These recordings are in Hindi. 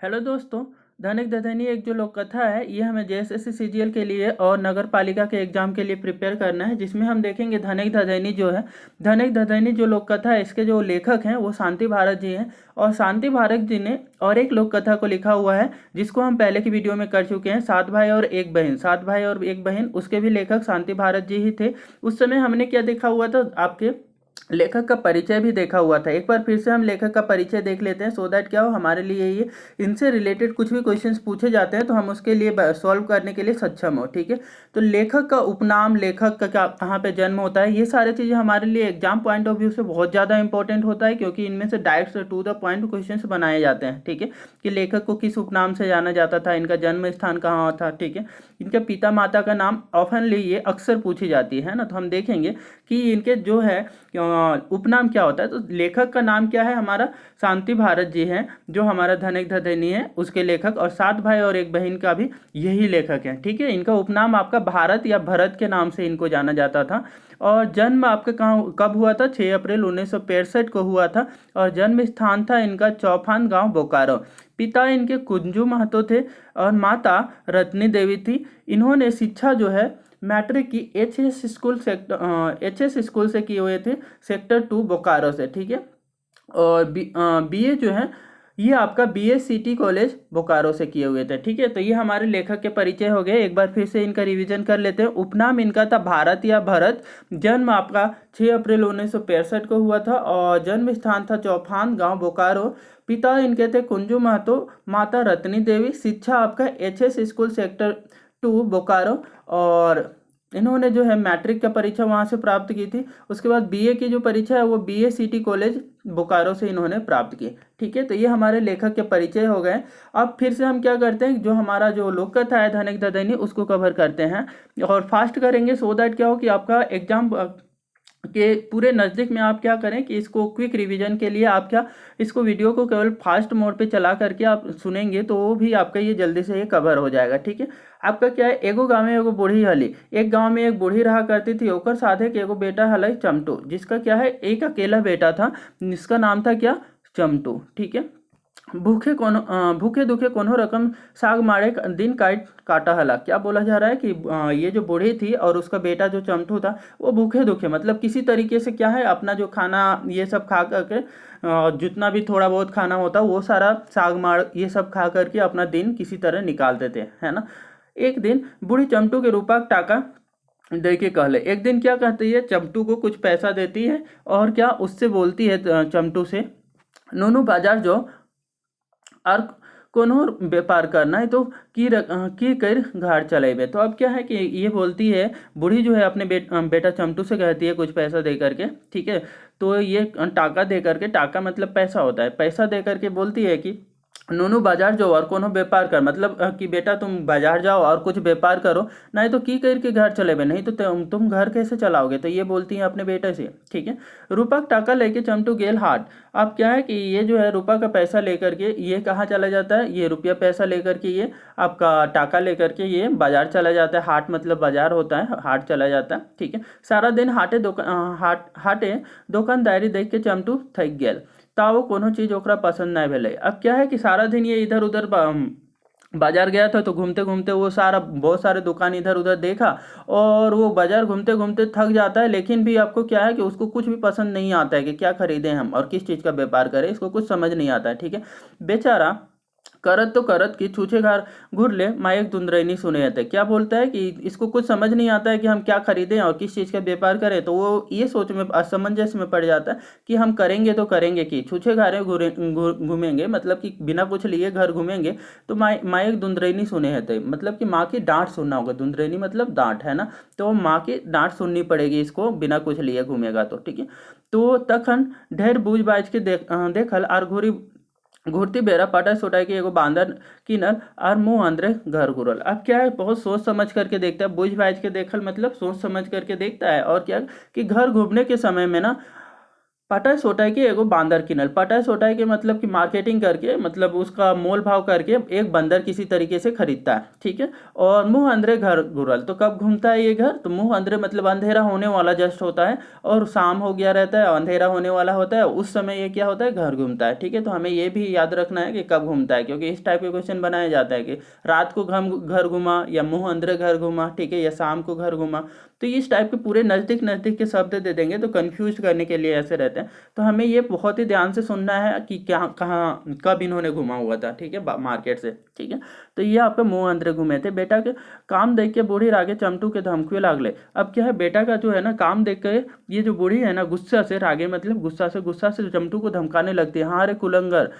हेलो दोस्तों। धनिक दधनी एक जो लोक कथा है, ये हमें जेएसएससी सीजीएल के लिए और नगर पालिका के एग्जाम के लिए प्रिपेयर करना है, जिसमें हम देखेंगे धनिक दधनी जो है। धनिक दधनी जो लोक कथा है, इसके जो लेखक हैं वो शांति भारत जी हैं। और शांति भारत जी ने और एक लोक कथा को लिखा हुआ है, जिसको हम पहले की वीडियो में कर चुके हैं, सात भाई और एक बहन। सात भाई और एक बहन, उसके भी लेखक शांति भारत जी ही थे। उस समय हमने क्या देखा हुआ था, आपके लेखक का परिचय भी देखा हुआ था। एक बार फिर से हम लेखक का परिचय देख लेते हैं, सो दैट क्या हो हमारे लिए ये इनसे रिलेटेड कुछ भी क्वेश्चंस पूछे जाते हैं तो हम उसके लिए सॉल्व करने के लिए सक्षम हो। ठीक है, तो लेखक का उपनाम, लेखक का क्या, कहाँ पे जन्म होता है, ये सारी चीज़ें हमारे लिए एग्जाम पॉइंट ऑफ व्यू से बहुत ज़्यादा इंपॉर्टेंट होता है, क्योंकि इनमें से direct to the point questions बनाए जाते हैं। ठीक है, कि लेखक को किस उपनाम से जाना जाता था, इनका जन्म स्थान कहाँ था। ठीक है, इनके पिता माता का नाम ऑफनली ये अक्सर पूछी जाती है ना, तो हम देखेंगे कि इनके जो है उपनाम क्या होता है। तो लेखक का नाम क्या है, हमारा शांति भारत जी हैं, जो हमारा धनिक दधनी है उसके लेखक, और सात भाई और एक बहन का भी यही लेखक है। ठीक है, इनका उपनाम आपका भारत या भरत के नाम से इनको जाना जाता था। और जन्म आपका कहाँ कब हुआ था, 6 अप्रैल 1965 को हुआ था। और जन्म स्थान था इनका चौफान गांव बोकारो। पिता इनके कुंजू महतो थे और माता रत्नी देवी थी। इन्होंने शिक्षा जो है मैट्रिक की एच एस स्कूल से किए हुए थे, सेक्टर 2 बोकारो से। ठीक है, और बीए जो है ये आपका BS सिटी कॉलेज बोकारो से किए हुए थे। ठीक है, तो ये हमारे लेखक के परिचय हो गए। एक बार फिर से इनका रिवीजन कर लेते हैं। उपनाम इनका था भारत या भरत। जन्म आपका 6 अप्रैल 1965 को हुआ था और जन्म स्थान था चौफान गांव बोकारो। पिता इनके थे कुंजू महतो, माता रत्नी देवी। शिक्षा आपका HS स्कूल सेक्टर 2 बोकारो। और इन्होंने जो है मैट्रिक का परीक्षा वहाँ से प्राप्त की थी। उसके बाद बीए की जो परीक्षा है वो BS सिटी कॉलेज बोकारो से इन्होंने प्राप्त की। ठीक है, तो ये हमारे लेखक के परिचय हो गए। अब फिर से हम क्या करते हैं, जो हमारा जो लोक कथा है धनिक दधनी, उसको कवर करते हैं और फास्ट करेंगे, सो दैट क्या हो कि आपका एग्जाम के पूरे नज़दीक में आप क्या करें कि इसको क्विक रिवीजन के लिए आप क्या, इसको वीडियो को केवल फास्ट मोड पे चला करके आप सुनेंगे तो वो भी आपका ये जल्दी से ये कवर हो जाएगा। ठीक है, आपका क्या है, एगो गाँव में एगो बूढ़ी हली। एक गांव में एक बूढ़ी रहा करती थी, ओकर साधे के एगो बेटा हलई चमटू, जिसका क्या है एक अकेला बेटा था, जिसका नाम था क्या, चमटू। ठीक है, भूखे दुखे कोनो रकम साग मारे दिन काटा हला। क्या बोला जा रहा है कि ये जो बूढ़ी थी और उसका बेटा जो चमटू था, वो भूखे दुखे मतलब किसी तरीके से क्या है, अपना जो खाना ये सब खा करके जितना भी थोड़ा बहुत खाना होता वो सारा साग मार ये सब खा करके अपना दिन किसी तरह निकालते थे, है ना। एक दिन बूढ़ी चमटू के रूपा टाका दे के कहले। एक दिन क्या कहती है, चमटू को कुछ पैसा देती है और क्या उससे बोलती है, चमटू से, नोनू बाजार जो और कोनो व्यापार करना है तो की कर घर चलेबे। तो अब क्या है कि ये बोलती है बूढ़ी जो है अपने बेटा चमटू से कहती है कुछ पैसा दे करके। ठीक है, तो ये टाका दे करके, टाका मतलब पैसा होता है, पैसा दे करके बोलती है कि नोनू बाजार जाओ और कोनो व्यापार कर, मतलब कि बेटा तुम बाजार जाओ और कुछ व्यापार करो, नहीं तो की करके घर चलेबे, नहीं तो तुम घर कैसे चलाओगे। तो ये बोलती हैं अपने बेटे से। ठीक है, रूपा का टाका लेके चमटू गेल हाट। अब क्या है कि ये जो है रूपा का पैसा लेकर के ये कहाँ चला जाता है, ये रुपया पैसा लेकर के ये आपका टाका लेकर के ये बाजार चला जाता है। हाट मतलब बाजार होता है, हाट चला जाता है। ठीक है, सारा दिन हाटे दुकानदारी देख के चमटू थक गेल, तावो कोनो चीज ओकरा पसंद नहीं भेले। अब क्या है कि सारा दिन ये इधर उधर बाजार गया था, तो घूमते घूमते वो सारा बहुत सारे दुकान इधर उधर देखा और वो बाजार घूमते घूमते थक जाता है, लेकिन भी आपको क्या है कि उसको कुछ भी पसंद नहीं आता है कि क्या खरीदें हम और किस चीज़ का व्यापार करें, इसको कुछ समझ नहीं आता है। ठीक है, बेचारा करत तो करत कि छूछे घर घूर ले मायक धुंधरैनी सुने थे। क्या बोलता है कि इसको कुछ समझ नहीं आता है कि हम क्या खरीदें और किस चीज़ का व्यापार करें, तो वो ये सोच में असमंजस में पड़ जाता है कि हम करेंगे तो करेंगे कि छूछे घारे घूमेंगे, मतलब कि बिना कुछ लिए घर घूमेंगे तो मायक धुंधरैनी सुने थे, मतलब कि माँ की डांट सुनना होगा। धुंधरैनी मतलब डांट, है ना, तो माँ की डांट सुननी पड़ेगी इसको, बिना कुछ लिए घूमेगा तो। ठीक है, तो तखन ढेर बूझ बाज के देखल आर घुरती बेरा पटा सुटाई के एगो बांदर किनल और मुंह अंदरे घर घुरल। अब क्या है, बहुत सोच समझ करके देखता है, बुझ बाझ के देखल मतलब सोच समझ करके देखता है। और क्या कि घर घूमने के समय में ना पटाय सोटाय के एगो बांदर किनल। पटाय सोटाय के मतलब कि मार्केटिंग करके, मतलब उसका मोल भाव करके एक बंदर किसी तरीके से खरीदता है, ठीक है। और मुंह अंधेरे घर घुरल, तो कब घूमता है ये घर, तो मुंह अंधेरे मतलब अंधेरा होने वाला जस्ट होता है और शाम हो गया रहता है, अंधेरा होने वाला होता है, उस समय ये क्या होता है, घर घूमता है, ठीक है। तो हमें ये भी याद रखना है कि कब घूमता है, क्योंकि इस टाइप के क्वेश्चन बनाया जाता है कि रात को घर घुमा, या मुंह अंधेरे घर घुमा, ठीक है, या शाम को घर घुमा। तो इस टाइप के पूरे नज़दीक नज़दीक के शब्द दे देंगे तो कन्फ्यूज करने के लिए ऐसे रहते हैं। तो हमें ये बहुत ही ध्यान से सुनना है कि क्या कहाँ कब इन्होंने घुमा हुआ था, ठीक है, मार्केट से, ठीक है। तो ये आपका मुंह अंदर घूमे थे। बेटा के काम देख के बूढ़ी रागे चमटू के धमकुए लागले। अब क्या है, बेटा का जो है ना काम देख के ये जो बूढ़ी है ना, गुस्सा से, रागे मतलब गुस्सा से चमटू को धमकाने लगती है। हाँ रे कुलंगर,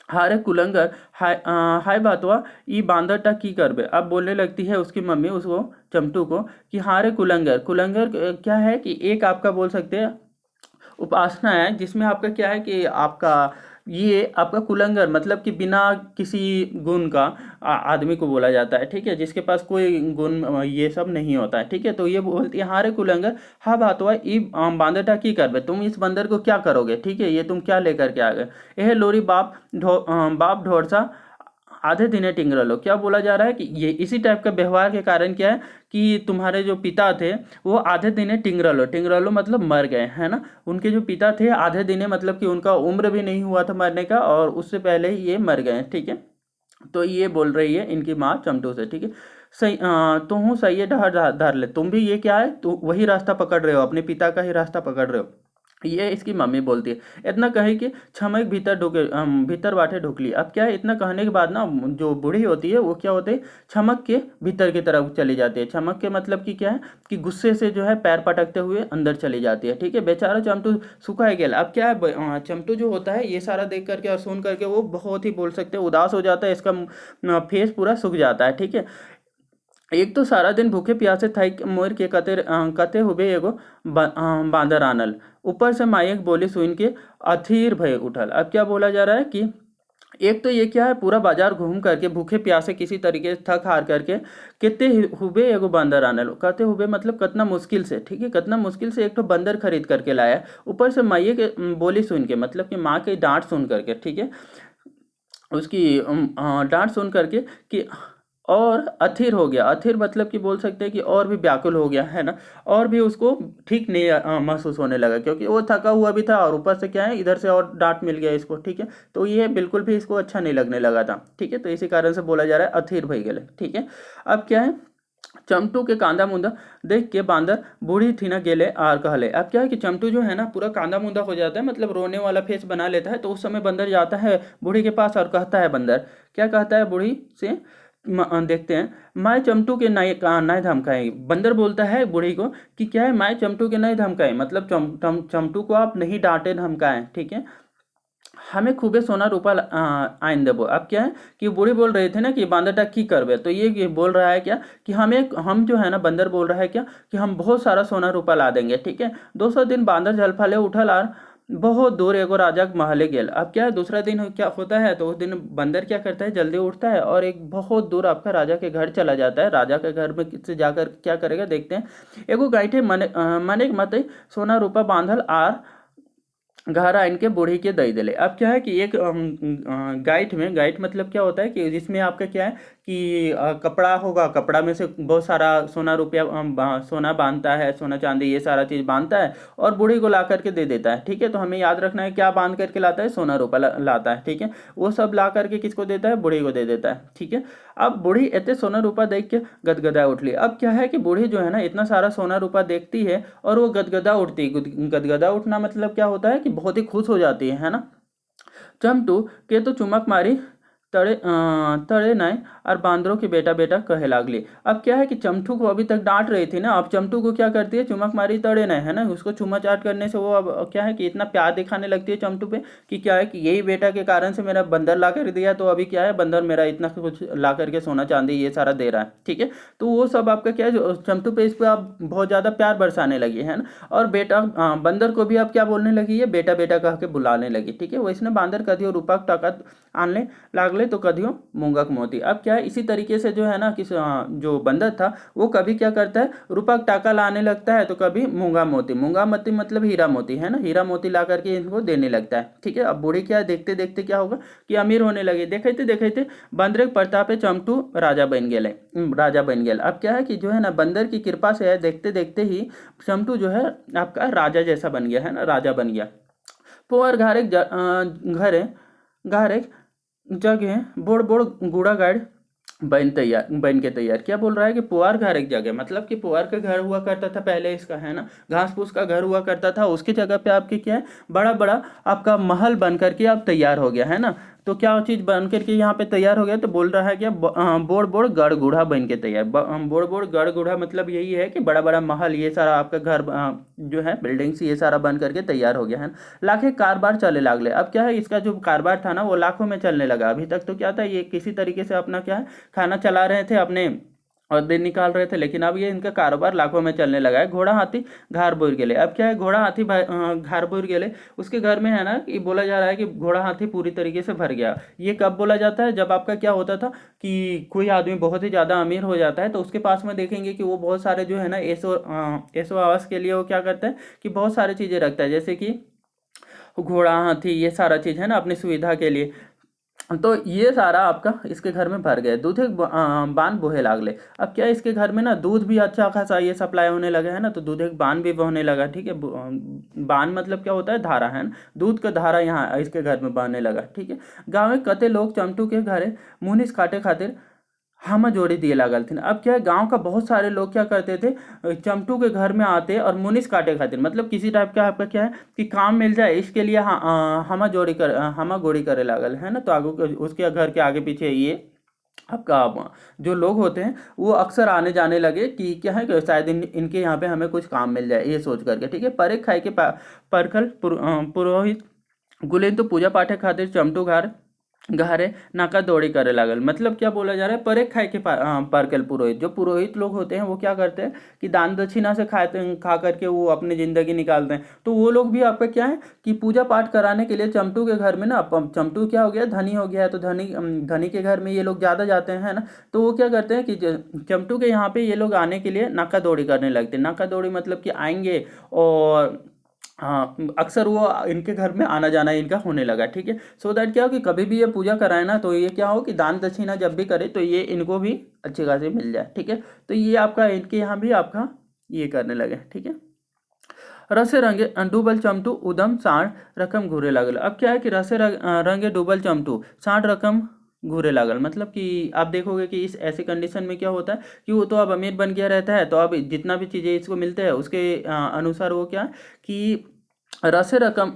हारे कुलंगर, हाय बातवा ई बांदरटा की करबे। अब बोलने लगती है उसकी मम्मी उसको, चमटू को, कि हारे कुलंगर। कुलंगर क्या है कि एक आपका बोल सकते हैं उपासना है, जिसमें आपका क्या है कि आपका ये आपका कुलंगर मतलब कि बिना किसी गुण का आदमी को बोला जाता है, ठीक है, जिसके पास कोई गुण ये सब नहीं होता है, ठीक है। तो ये बोलती है, हाँ रे कुलंगर, हाँ बात हुआ ई बांदरटा की करबे, तुम इस बंदर को क्या करोगे, ठीक है, ये तुम क्या लेकर के आ गए। यह लोरी बाप ढोरसा आधे दिने टिंगरलो। क्या बोला जा रहा है कि ये इसी टाइप का व्यवहार के कारण क्या है कि तुम्हारे जो पिता थे वो आधे दिने टिंगरलो, टिंगरलो मतलब मर गए, है ना। उनके जो पिता थे आधे दिने मतलब कि उनका उम्र भी नहीं हुआ था मरने का, और उससे पहले ही ये मर गए, ठीक है। तो ये बोल रही है इनकी माँ चमटू से, ठीक है। सही, तो हूँ सही है, धर ले, तुम भी ये क्या है, तो वही रास्ता पकड़ रहे हो, अपने पिता का ही रास्ता पकड़ रहे हो, ये इसकी मम्मी बोलती है। इतना कहे कि छमक भीतर ढुके, भीतर बाटे ढुकली। अब क्या है, इतना कहने के बाद ना जो बूढ़ी होती है वो क्या होती है, छमक के भीतर की तरफ चली जाती है। छमक के मतलब कि क्या है कि गुस्से से जो है पैर पटकते हुए अंदर चली जाती है, ठीक है। बेचारा चमटू सुखाए गया। अब क्या है, चमटू जो होता है ये सारा देख करके और सुन करके वो बहुत ही बोल सकते हैं उदास हो जाता है, इसका फेस पूरा सूख जाता है, ठीक है। एक तो सारा दिन भूखे प्यासे थाई मोर के कते हुए एगो बांदर आनल। ऊपर से मायक बोली सुन के अथीर भय उठल। अब क्या बोला जा रहा है कि एक तो ये क्या है, पूरा बाजार घूम करके भूखे प्यासे किसी तरीके से थक हार करके कितने हुए एगो बंदर आनल। कहते हुए मतलब कितना मुश्किल से, ठीक है, कितना मुश्किल से एक तो बंदर खरीद करके लाया, ऊपर से माइये के बोली सुन के, मतलब कि माँ की डांट सुन करके, ठीक है, उसकी डांट सुन करके कि और अथिर हो गया। अथिर मतलब कि बोल सकते हैं कि और भी व्याकुल हो गया, है ना, और भी उसको ठीक नहीं महसूस होने लगा, क्योंकि वो थका हुआ भी था और ऊपर से क्या है इधर से और डांट मिल गया इसको, ठीक है। तो ये बिल्कुल भी इसको अच्छा नहीं लगने लगा था, ठीक है। तो इसी कारण से बोला जा रहा है अथिर भई गेले, ठीक है। अब क्या है, चमटू के कांदा मुंदा देख के बांदर बूढ़ी थी ना गेले आर कहले। अब क्या है कि चमटू जो है ना पूरा कांदा मुंदा हो जाता है, मतलब रोने वाला फेस बना लेता है, तो उस समय बंदर जाता है बूढ़ी के पास और कहता है, बंदर क्या कहता है बूढ़ी से, देखते हैं। माय चमटू के नाय धमकाए। बंदर बोलता है बूढ़ी को कि क्या है, माय चमटू के नहीं धमकाए, मतलब चमटू को आप नहीं डांटे धमकाएं, ठीक है, हमें खूबे सोना रूपा आइन देबो। अब क्या है कि बूढ़ी बोल रहे थे ना कि बांदरटा की करबे, तो ये बोल रहा है क्या कि हम जो है ना, बंदर बोल रहा है क्या कि हम बहुत सारा सोना रूपा ला देंगे, ठीक है। 200 दिन बांदर जलफाले उठल और बहुत दूर एगो राजा के महले गेल। अब क्या है, दूसरा दिन क्या होता है, तो उस दिन बंदर क्या करता है, जल्दी उठता है और एक बहुत दूर आपका राजा के घर चला जाता है। राजा के घर में से जाकर क्या करेगा देखते हैं। एगो गाइठे मने मत सोना रूपा बांधल आर घर आइन के बूढ़ी के दई दिले। अब क्या है कि एक गाइट में, गाइट मतलब क्या होता है कि जिसमें आपका क्या है कि कपड़ा होगा, कपड़ा में से बहुत सारा सोना रुपया सोना बांधता है, सोना चांदी ये सारा चीज़ बांधता है और बूढ़ी को ला करके दे देता है, ठीक है। तो हमें याद रखना है क्या बांध करके लाता है, सोना रुपया लाता है, ठीक है। वो सब ला करके किसको देता है, बूढ़ी को दे देता है, ठीक है। अब बूढ़ी इतने सोना रूपा देख के गदगदा उठली। अब क्या है कि बूढ़ी जो है ना इतना सारा सोना रूपा देखती है और वो गदगदा उठती। गदगदा उठना मतलब क्या होता है कि बहुत ही खुश हो जाती है ना। चमटू के तो चुमक मारी तड़े नहीं और बांदरों के बेटा बेटा कहे लागली। अब क्या है कि चमटू को अभी तक डांट रही थी ना, अब चमटू को क्या करती है, चुमक मारी तड़े नहीं, है ना, उसको चुमा चाट करने से वो अब क्या है कि इतना प्यार दिखाने लगती है चमटू पे कि क्या है कि यही बेटा के कारण से मेरा बंदर ला कर दिया, तो अभी क्या है बंदर मेरा इतना कुछ ला करके सोना चांदी ये सारा दे रहा है, ठीक है। तो वो सब आपका क्या है, चमटू पे इस पर आप बहुत ज़्यादा प्यार बरसाने लगी, है ना। और बेटा बंदर को भी अब क्या बोलने लगी है, बेटा बेटा कह के बुलाने लगी, ठीक है। वैसने बांदर कदी और रूपक टका आनने लागल लागले तो कधियो मूंगक मोती। अब क्या है, इसी तरीके से जो है ना कि जो बंदर था वो कभी क्या करता है, रुपा टाका लाने लगता है तो कभी मूंगा मोती मतलब हीरा मोती है ना, हीरा मोती ला करके इनको देने लगता है। ठीक है, अब बूढ़ी क्या है, देखते देखते क्या होगा कि अमीर होने लगे। देखते देखते बंदर के प्रतापे चमटू राजा बन गए, राजा बन गए। अब क्या है कि जो है ना बंदर की कृपा से है, देखते देखते ही चमटू जो है आपका राजा जैसा बन गया है ना, राजा बन गया। पोअर घरे घरे जगह बोड़ बोड़ गुड़ा गाड़ बन के तैयार। क्या बोल रहा है कि पुआर घर एक जगह, मतलब कि पुआर का घर हुआ करता था पहले इसका है ना, घास फूस का घर हुआ करता था, उसकी जगह पे आपके क्या है, बड़ा बड़ा आपका महल बन करके अब तैयार हो गया है ना। तो क्या चीज़ बन करके यहाँ पे तैयार हो गया, तो बोल रहा है क्या, बोड़ बोड़ गढ़ गुढ़ा बन के तैयार। बोड़ बोड़ गढ़ गुढ़ा मतलब यही है कि बड़ा बड़ा महल, ये सारा आपका घर जो है बिल्डिंग्स, ये सारा बन करके तैयार हो गया है। लाखे कारोबार चले लागले। अब क्या है, इसका जो कारोबार था ना वो लाखों में चलने लगा। अभी तक तो क्या था, ये किसी तरीके से अपना क्या है खाना चला रहे थे अपने और दिन निकाल रहे थे, लेकिन अब ये इनका कारोबार लाखों में चलने लगा है। घोड़ा हाथी घार बुर गेले। अब क्या है, घोड़ा हाथी घार बुर गेले, उसके घर में है ना कि बोला जा रहा है कि घोड़ा हाथी पूरी तरीके से भर गया। ये कब बोला जाता है, जब आपका क्या होता था कि कोई आदमी बहुत ही ज़्यादा अमीर हो जाता है तो उसके पास में देखेंगे कि वो बहुत सारे जो है ना ऐसो आवास के लिए वो क्या करता है कि बहुत सारी चीज़ें रखता है, जैसे कि घोड़ा हाथी ये सारा चीज़ है ना अपनी सुविधा के लिए। तो ये सारा आपका इसके घर में भर गए। दूध एक बान बोहे लागले। अब क्या है, इसके घर में ना दूध भी अच्छा खासा ये सप्लाई होने लगा है ना, तो दूध एक बान भी बहने लगा। ठीक है, बान मतलब क्या होता है, धारा है ना, दूध का धारा यहाँ इसके घर में बहने लगा। ठीक है, गाँव में कते लोग चमटू के घरे मुनिस काटे खातिर हम जोड़ी दिए लागल थे। अब क्या है, गांव का बहुत सारे लोग क्या करते थे, चमटू के घर में आते और मुनिस काटे खातिर, मतलब किसी टाइप का आपका क्या है कि काम मिल जाए इसके लिए हम गोड़ी करे लागल है ना। तो आगे उसके घर के आगे पीछे ये आपका जो लोग होते हैं वो अक्सर आने जाने लगे कि क्या है कि शायद इनके यहाँ पे हमें कुछ काम मिल जाए, ये सोच करके। ठीक है, परे खाए के परखल पुरोहित गुलेन तो पूजा पाठे खातिर चमटू घारे नाका दौड़ी करे लागल। मतलब क्या बोला जा रहा है, परे खाए के पारकल पुरोहित, जो पुरोहित लोग होते हैं वो क्या करते हैं कि दान दक्षिणा से खा करके वो अपनी जिंदगी निकालते हैं। तो वो लोग भी आपका क्या है कि पूजा पाठ कराने के लिए चमटू के घर में ना, चमटू क्या हो गया, धनी हो गया है, तो धनी के घर में ये लोग ज़्यादा जाते हैं ना। तो वो क्या करते हैं कि चमटू के यहाँ पे ये लोग आने के लिए नाका दौड़ी करने लगते हैं। नाका दौड़ी मतलब कि आएंगे और हाँ, अक्सर वो इनके घर में आना जाना इनका होने लगा। ठीक है, सो दैट क्या हो कि कभी भी ये पूजा कराए ना तो ये क्या हो कि दान दक्षिणा जब भी करे तो ये इनको भी अच्छी खासी मिल जाए। ठीक है, तो ये आपका इनके यहाँ भी आपका ये करने लगे। ठीक है, रसे रंगे डूबल चमटू उदम 60 रकम घूरे लागल। अब क्या है कि रंगे डूबल चमटू 60 रकम घूरे लागल, मतलब कि आप देखोगे कि इस ऐसी कंडीशन में क्या होता है कि वो तो अब अमीर बन गया रहता है, तो अब जितना भी चीज़ें इसको मिलते हैं उसके अनुसार वो क्या है कि रसे रकम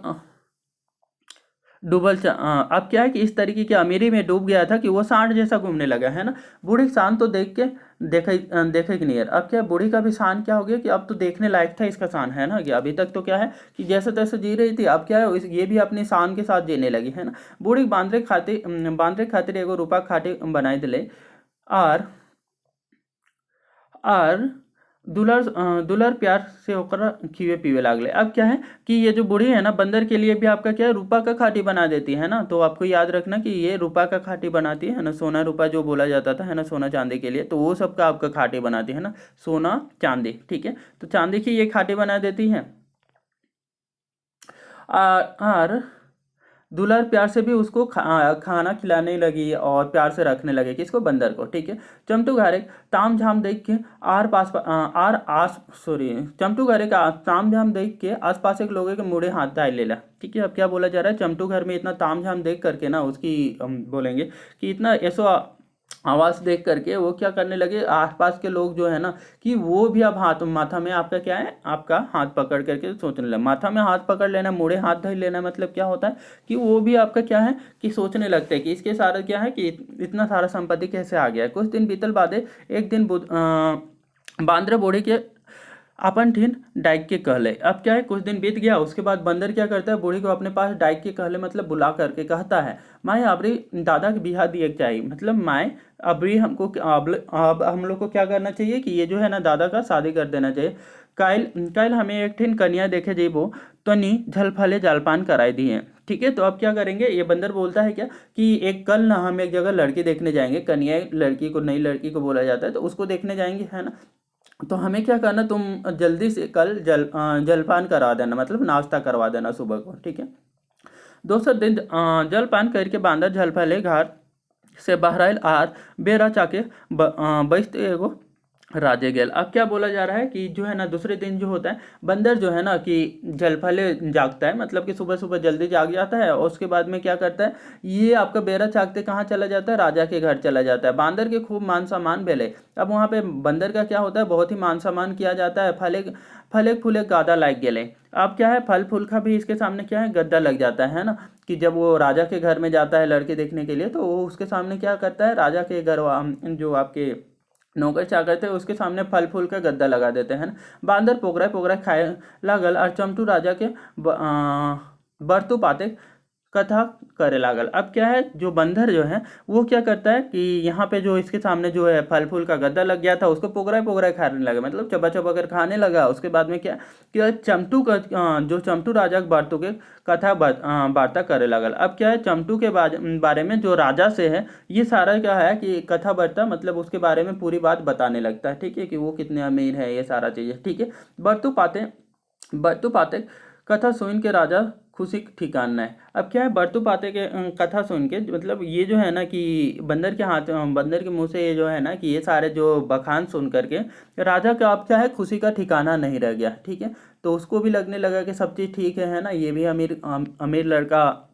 अब क्या है कि इस तरीके की अमीरी में डूब गया था कि वो सांड जैसा घूमने लगा है ना। बूढ़ी शान तो देख के देखे कि नहीं यार। अब क्या है, बूढ़ी का भी शान क्या हो गया कि अब तो देखने लायक था इसका शान है ना, कि अभी तक तो क्या है कि जैसे तैसे जी रही थी, अब क्या है ये भी अपने शान के साथ जीने लगी है ना। बूढ़ी बांद्रे खातिर एगो रूपा खाटी बनाई दिले और और दुलर प्यार से होकर खीवे पीवे लागले। अब क्या है कि ये जो बूढ़ी है ना बंदर के लिए भी आपका क्या है रूपा का खाटी बना देती है ना। तो आपको याद रखना कि ये रूपा का खाटी बनाती है ना, सोना रूपा जो बोला जाता था है ना, सोना चांदी के लिए, तो वो सब का आपका खाटी बनाती है ना, सोना चांदी। ठीक है, तो चांदी की ये खाटी बना देती है और दुलार प्यार से भी उसको खाना खिलाने लगी और प्यार से रखने लगे किसको, बंदर को। ठीक है, चमटू घारे ताम झाम देख के आर आस सॉरी चमटू घारे का ताम झाम देख के आसपास एक लोगों के मुड़े हाथ डाल लेला। ठीक है, अब क्या बोला जा रहा है, चमटू घर में इतना ताम झाम देख करके ना उसकी हम बोलेंगे कि इतना ऐसा आवाज़ देख करके वो क्या करने लगे, आसपास के लोग जो है ना कि वो भी अब हाथ माथा में आपका क्या है, आपका हाथ पकड़ करके सोचने लगे। माथा में हाथ पकड़ लेना, मुड़े हाथ धर लेना, मतलब क्या होता है कि वो भी आपका क्या है कि सोचने लगते हैं कि इसके सारा क्या है कि इतना सारा संपत्ति कैसे आ गया है। कुछ दिन बीतल बादे एक दिन बांद्रा बूढ़ी के अपन ठीन डाइक के कहले। अब क्या है, कुछ दिन बीत गया, उसके बाद बंदर क्या करता है, बूढ़ी को अपने पास डाइक के कहले मतलब बुला करके कहता है, माए अबरी दादा के बिहा दिए चाहिए, मतलब माए अबरी हमको अब हम लोग को क्या करना चाहिए कि ये जो है ना दादा का शादी कर देना चाहिए। काइल काइल हमें एक ठीन कन्या देखे जेबो तनी झलफले जालपान कराई दिए। ठीक है। तो अब क्या करेंगे, ये बंदर बोलता है क्या कि एक कल ना हम एक जगह लड़की देखने जाएंगे, कन्या लड़की को, नई लड़की को बोला जाता है, तो उसको देखने जाएंगे, है ना। तो हमें क्या करना, तुम जल्दी से कल जलपान करा देना, मतलब नाश्ता करवा देना सुबह को, ठीक है। दोसर दिन जलपान करके बांदर झलफले घर से बहराइल आर बेरा चाके बचते एगो राजे गेल। अब क्या बोला जा रहा है कि जो है ना दूसरे दिन जो होता है, बंदर जो है ना कि जलफले जागता है, मतलब कि सुबह सुबह जल्दी जाग जाता है, और उसके बाद में क्या करता है, ये आपका बेरा चाकते कहाँ चला जाता है, राजा के घर चला जाता है। बांदर के खूब मान सम्मान बेले। अब वहाँ पे बंदर का क्या होता है, बहुत ही मान सम्मान किया जाता है। फले फले फूले गादा लाग गेले। अब क्या है, फल फूल का भी इसके सामने क्या है, गद्दा लग जाता है ना। कि जब वो राजा के घर में जाता है लड़के देखने के लिए, तो वो उसके सामने क्या करता है, राजा के घर जो आपके नौकर चाकर थे उसके सामने फल फूल का गद्दा लगा देते हैं ना। बांदर पोगरा पोगरा खाए लागल और चमटू राजा के बरतू पाते कथा करे लागल। अब क्या है, जो बंदर जो है वो क्या करता है कि यहाँ पे जो इसके सामने जो है फल फूल का गद्दा लग गया था, उसको पोगरा पोगरा खाने लगा, मतलब चबा चबा कर खाने लगा। उसके बाद में क्या कि चमटू का जो चमटू राजा बारतू के कथा वार्ता करे लगल। अब क्या है, चमटू के बारे में जो राजा से है, ये सारा क्या है कि कथा वार्ता, मतलब उसके बारे में पूरी बात बताने लगता है, ठीक है, कि वो कितने अमीर है, ये सारा चीज़ें, ठीक है। बरतू पाते कथा सुन के राजा खुशी ठिकाना है। अब क्या है, बरतू पाते के कथा सुन के, मतलब ये जो है ना कि बंदर के मुंह से ये जो है ना कि ये सारे जो बखान सुन करके राजा का अब क्या है, खुशी का ठिकाना नहीं रह गया, ठीक है। तो उसको भी लगने लगा कि सब चीज़ ठीक है ना, ये भी अमीर लड़का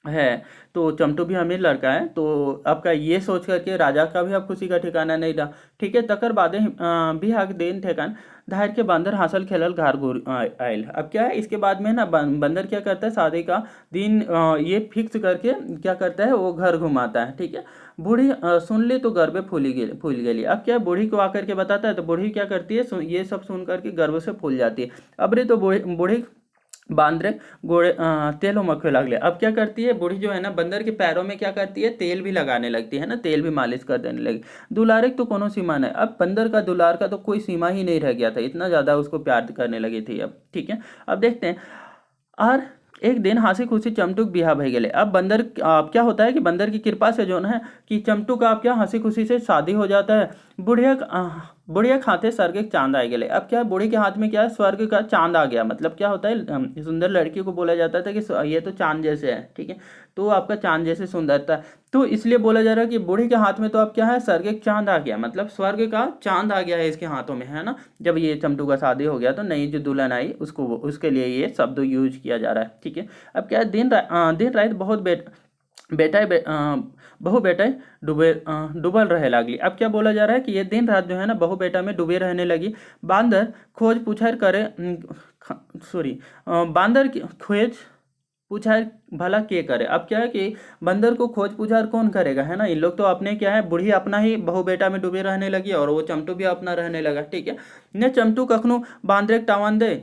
है, तो चमटू भी अमीर लड़का है, तो आपका ये सोच करके राजा का भी अब खुशी का ठिकाना नहीं रहा, ठीक है। तकर बादे भी हाक देन ठेकान धार के बंदर हासिल खेलल घार घूर आयल। अब क्या है, इसके बाद में ना बंदर क्या करता है, शादी का दिन ये फिक्स करके क्या करता है, वो घर घुमाता है, ठीक है। बूढ़ी सुन ली तो गर्व फूल गेली। अब क्या है, बूढ़ी को आकर के बताता है, तो बूढ़ी क्या करती है, ये सब सुन करके गर्व से फूल जाती है। अब रे तो बूढ़ी बांदरे घोड़े तेल मखवे लगले। अब क्या करती है बूढ़ी जो है ना, बंदर के पैरों में क्या करती है, तेल भी लगाने लगती है ना, तेल भी मालिश कर देने लगी। दुलारे तो कोनो सीमा नहीं। अब बंदर का दुलार का तो कोई सीमा ही नहीं रह गया था, इतना ज़्यादा उसको प्यार करने लगी थी अब, ठीक है। अब देखते हैं। और एक दिन हंसी खुशी चमटुक बिहा भई गेले। अब बंदर अब क्या होता है कि बंदर की कृपा से जो है कि चमटू का अब क्या हंसी खुशी से शादी हो जाता है। बुढ़िया खाते स्वर्ग के चांद आ गए। अब क्या है, बूढ़ी के हाथ में क्या है, स्वर्ग का चांद आ गया। मतलब क्या होता है, सुंदर लड़की को बोला जाता था कि ये तो चांद जैसे है, ठीक है। तो आपका चांद जैसे सुंदरता, तो इसलिए बोला जा रहा है कि बूढ़ी के हाथ में तो अब क्या है, स्वर्ग एक चांद आ गया, मतलब स्वर्ग का चांद आ गया है इसके हाथों में, है ना। जब ये चमटू का शादी हो गया तो नई जो दुल्हन आई उसको, उसके लिए ये शब्द यूज किया जा रहा है, ठीक है। अब क्या है, दिन रात बहुत बेटा बहु बेटा डूबल रहे लगी। अब क्या बोला जा रहा है कि ये दिन रात जो है ना बहु बेटा में डूबे रहने लगी। बांदर खोज पुछार करे, सॉरी, बांदर की खोज पुछार भला के करे। अब क्या है कि बंदर को खोज पुछार कौन करेगा, है ना। इन लोग तो अपने क्या है, बूढ़ी अपना ही बहु बेटा में डूबे रहने लगी और वो चमटू भी अपना रहने लगा, ठीक है। न चमटू कखनू बांदरे टावन दे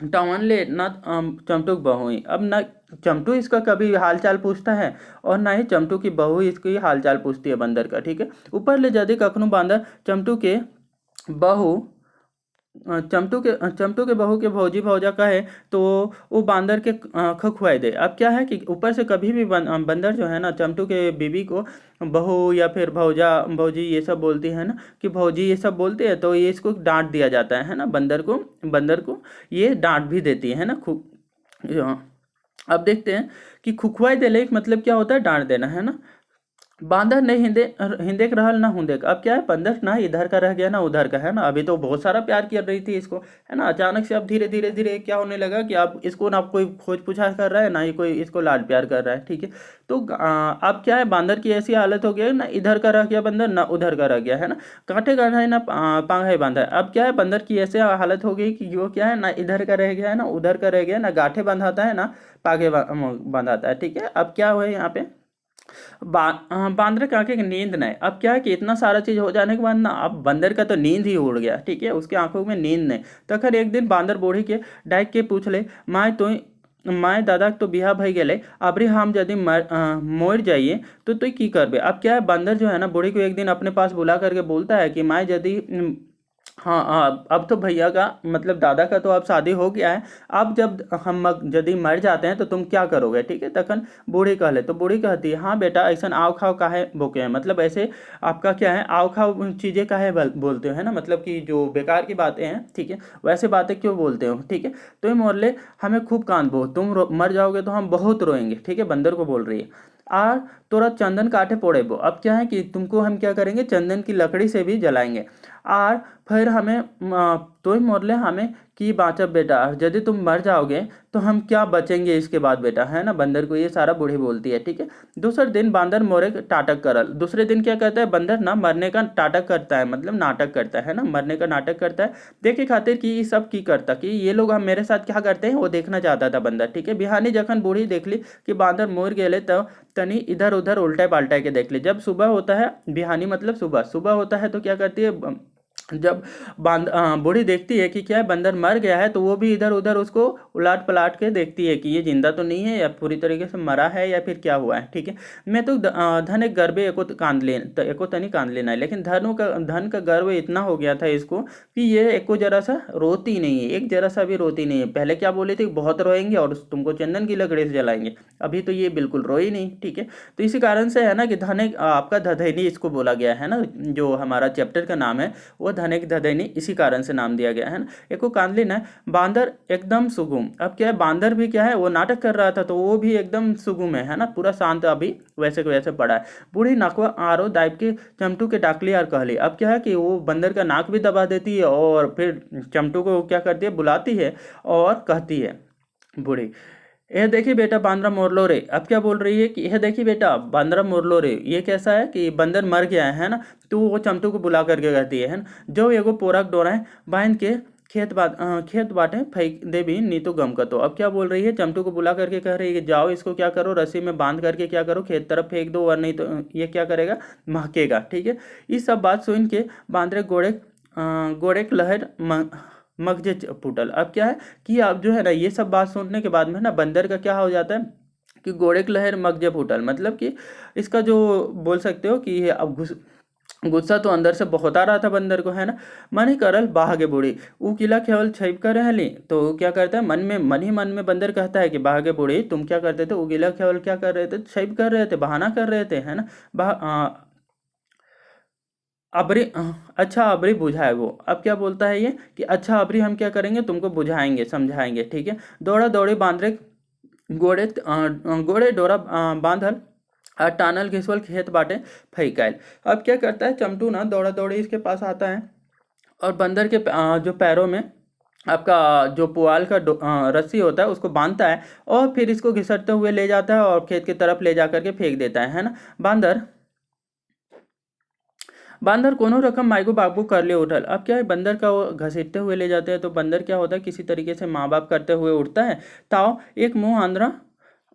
टावन ले न चमटू की बहू ही। अब न चमटू इसका कभी हालचाल पूछता है और ना ही चमटू की बहू इसकी हालचाल पूछती है बंदर का, ठीक है। ऊपर ले यदि कखनू बांदर चमटू के बहू चमटू के बहू के भौजी भौजा कहे तो वो बांदर के खखुआई दे। अब क्या है कि ऊपर से कभी भी बंदर जो है ना चमटू के बीबी को बहू या फिर भौजा भौजी ये सब बोलती है ना, कि भौजी ये सब बोलते हैं, तो ये इसको डांट दिया जाता है ना, बंदर को ये डांट भी देती है ना। अब देखते हैं कि खुखवाई देले मतलब क्या होता है, डांट देना, है ना। बांदर नहीं हिंदे के रहल ना हुंदे का। अब क्या है, बंदर ना इधर का रह गया ना उधर का, है ना। अभी तो बहुत सारा प्यार कर रही थी इसको, है ना। अचानक से अब धीरे धीरे धीरे क्या होने लगा कि अब इसको ना कोई खोज पूछा कर रहा है, ना ही कोई इसको लाड प्यार कर रहा है, ठीक है। तो अब क्या है, बांदर की ऐसी हालत हो गई है ना, इधर का रह गया बंदर ना उधर का रह गया, है ना। कांटे का है ना पांग बांधा है। अब क्या है, बंदर की ऐसी हालत हो गई कि वो क्या है ना, इधर का रह गया है ना उधर का रह गया, ना गांठे बंधाता है ना पागे बंधाता है, ठीक है। अब क्या हुआ यहाँ पे, बांदर के आंखें की नींद नहीं। अब क्या है कि इतना सारा चीज हो जाने के बाद ना अब बंदर का तो नींद ही उड़ गया, ठीक है, उसके आंखों में नींद नहीं। तो खैर एक दिन बांदर बूढ़ी के डाक के पूछ ले, माए दादा तो बिहा भई गेले, अबरी हम यदि मोर जाइए तो की करबे। अब क्या है, बंदर जो है ना बूढ़ी को एक दिन अपने पास बुला करके बोलता है कि माए यदि हाँ हाँ, अब तो भैया का मतलब दादा का तो अब शादी हो गया है। अब जब हम यदि मर जाते हैं तो तुम क्या करोगे, ठीक है। तखन बूढ़ी कहले तो बूढ़ी कहती है, हाँ बेटा ऐसा आओ खाओ काहे बोके हैं, मतलब ऐसे आपका क्या है, आओ खाओ चीज़ें काहे बोलते हो, है ना, मतलब कि जो बेकार की बातें हैं, ठीक है, वैसे बातें क्यों बोलते हो, ठीक है। तो ये मोहल्ले हमें खूब कांदबो, तुम मर जाओगे तो हम बहुत रोएंगे, ठीक है, बंदर को बोल रही है। और तोरा चंदन काटे पोड़े बो, अब क्या है कि तुमको हम क्या करेंगे, चंदन की लकड़ी से भी जलाएंगे। और फिर हमें तो ही मोरले हमें कि बाँचब बेटा, यदि तुम मर जाओगे तो हम क्या बचेंगे इसके बाद बेटा, है ना, बंदर को ये सारा बूढ़ी बोलती है, ठीक है। दूसरे दिन बांदर मोरे टाटक करल, दूसरे दिन क्या कहता है बंदर ना मरने का टाटक करता है, मतलब नाटक करता है ना, मरने का नाटक करता है, देखे खातिर कि ये सब की करता, कि ये लोग हम मेरे साथ क्या करते हैं वो देखना चाहता था बंदर, ठीक है। बिहानी जखन बूढ़ी देख ली कि बांदर मोर गेले तो तनी इधर उधर उल्टे पाल्टे के देख ली। जब सुबह होता है, बिहानी मतलब सुबह, सुबह होता है तो क्या करती है जब बूढ़ी देखती है कि क्या है बंदर मर गया है, तो वो भी इधर उधर उसको उलाट पलाट के देखती है कि ये जिंदा तो नहीं है या पूरी तरीके से मरा है या फिर क्या हुआ है, ठीक है। मैं तो धन एक गर्भे एको कांद ले तो एको तनी कांद लेना है, लेकिन धन का गर्व इतना हो गया था इसको कि ये एको जरा सा रोती नहीं है, एक जरा सा भी रोती नहीं है। पहले क्या बोली थी, बहुत रोएंगे और तुमको चंदन की लकड़ी से जलाएंगे, अभी तो ये बिल्कुल रोई नहीं, ठीक है। तो इसी कारण से है ना कि धन एक आपका धधैनी इसको बोला गया है ना, जो हमारा चैप्टर का नाम है वो धनिक धदैनी इसी कारण से नाम दिया गया है ना। एको कांदलिन है, बांदर एकदम सुगुम, अब क्या है बांदर भी क्या है वो नाटक कर रहा था तो वो भी एकदम सुगुम है ना, पूरा शांत अभी वैसे को वैसे पड़ा है। बूढ़ी नकवा आरो दाइब के चमटू के डाकली और कहली, अब क्या है कि वो बंदर का नाक भी दबा देती है और फिर चमटू को क्या करती है बुलाती है और कहती है बूढ़ी, यह देखिए बेटा बांद्रा मोरलो रे, अब क्या बोल रही है कि यह देखिए बेटा बांद्रा मोरलो रे, ये कैसा है कि बंदर मर गया है ना। तो वो चमटू को बुला करके कहती है ना, जो एगो पोरक डोरा है बांध के खेत बाटे फेंक दे भी नी तो गम का। तो अब क्या बोल रही है, चमटू को बुला करके कह रही है कि जाओ इसको क्या करो, रस्सी में बांध करके क्या करो खेत तरफ फेंक दो, और नहीं तो ये क्या करेगा, महकेगा, ठीक है। ये सब बात सुन के बांदरे गोड़े लहर मगजे फूटल। अब क्या है कि अब जो है ना ये सब बात सुनने के बाद में ना बंदर का क्या हो जाता है कि घोड़े की लहर मगजे फूटल, मतलब कि इसका जो बोल सकते हो कि अब गुस्सा तो अंदर से बहुत आ रहा था बंदर को, है ना। मन ही करल बाहगे बूढ़ी, ऊ किला केवल छप कर रहली, तो क्या करता है मन ही मन में बंदर कहता है कि बाहगे बूढ़ी तुम क्या करते थे, उगीला केवल क्या कर रहे थे, छप कर रहे थे, बहाना कर रहे थे, है ना। अबरी अच्छा अबरी बुझाए वो, अब क्या बोलता है ये कि अच्छा अबरी हम क्या करेंगे तुमको बुझाएंगे समझाएंगे, ठीक है। दौड़ा दौड़ी बांदरे गोड़े डोरा बांधल और टानल घिसवल खेत बाटे फैकायल। अब क्या करता है चमटू ना दौड़ा दौड़ी इसके पास आता है और बंदर के जो पैरों में आपका जो पुआल का रस्सी होता है उसको बांधता है और फिर इसको घिसटते हुए ले जाता है और खेत की तरफ ले जा करके फेंक देता है ना। बंदर कोनो रकम मायगो बाबू कर ले उठल, अब क्या है बंदर का वो घसीटते हुए ले जाते हैं तो बंदर क्या होता है किसी तरीके से माँ बाप करते हुए उठता है, ताओ एक मुंह आंद्रा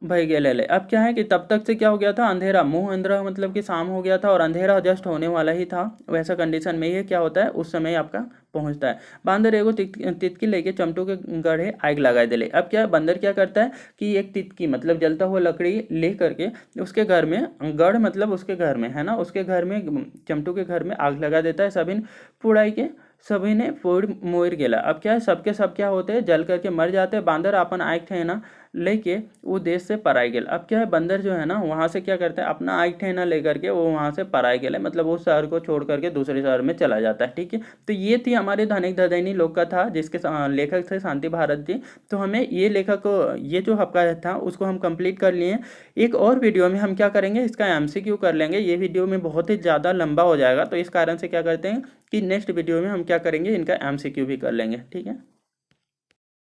भई गेले ले। अब क्या है कि तब तक से क्या हो गया था, अंधेरा, मुंह अंधेरा मतलब कि शाम हो गया था और अंधेरा जस्ट होने वाला ही था। वैसा कंडीशन में ये क्या होता है उस समय आपका पहुंचता है। बांदर एगो तितकी लेके चमटू के गढ़े आग लगा दिले। अब क्या है बंदर क्या करता है कि एक तितकी मतलब जलता हुआ लकड़ी ले करके उसके घर में, गढ़ मतलब उसके घर में, है ना, उसके घर में चमटू के घर में आग लगा देता है। पुड़ाई के सभी ने फोड़ मोर गेला। अब क्या है सबके सब क्या होते हैं जल करके मर जाते हैं। बांदर अपन आग ठेना लेके वो देश से पराई गेल। अब क्या है बंदर जो है ना वहाँ से क्या करता है अपना आग ठेना लेकर के वो वहाँ से पराई गेल, मतलब वो शहर को छोड़ करके दूसरे शहर में चला जाता है, ठीक है। तो ये थी हमारे धनिक धदैनी लोक कथा जिसके लेखक थे शांति भारत जी। तो हमें ये लेखक ये जो आपका था उसको हम कंप्लीट कर लिए। एक और वीडियो में हम क्या करेंगे इसका एमसीक्यू कर लेंगे, ये वीडियो में बहुत ही ज़्यादा लंबा हो जाएगा तो इस कारण से क्या करते हैं कि नेक्स्ट वीडियो में हम क्या करेंगे इनका एमसीक्यू भी कर लेंगे, ठीक है।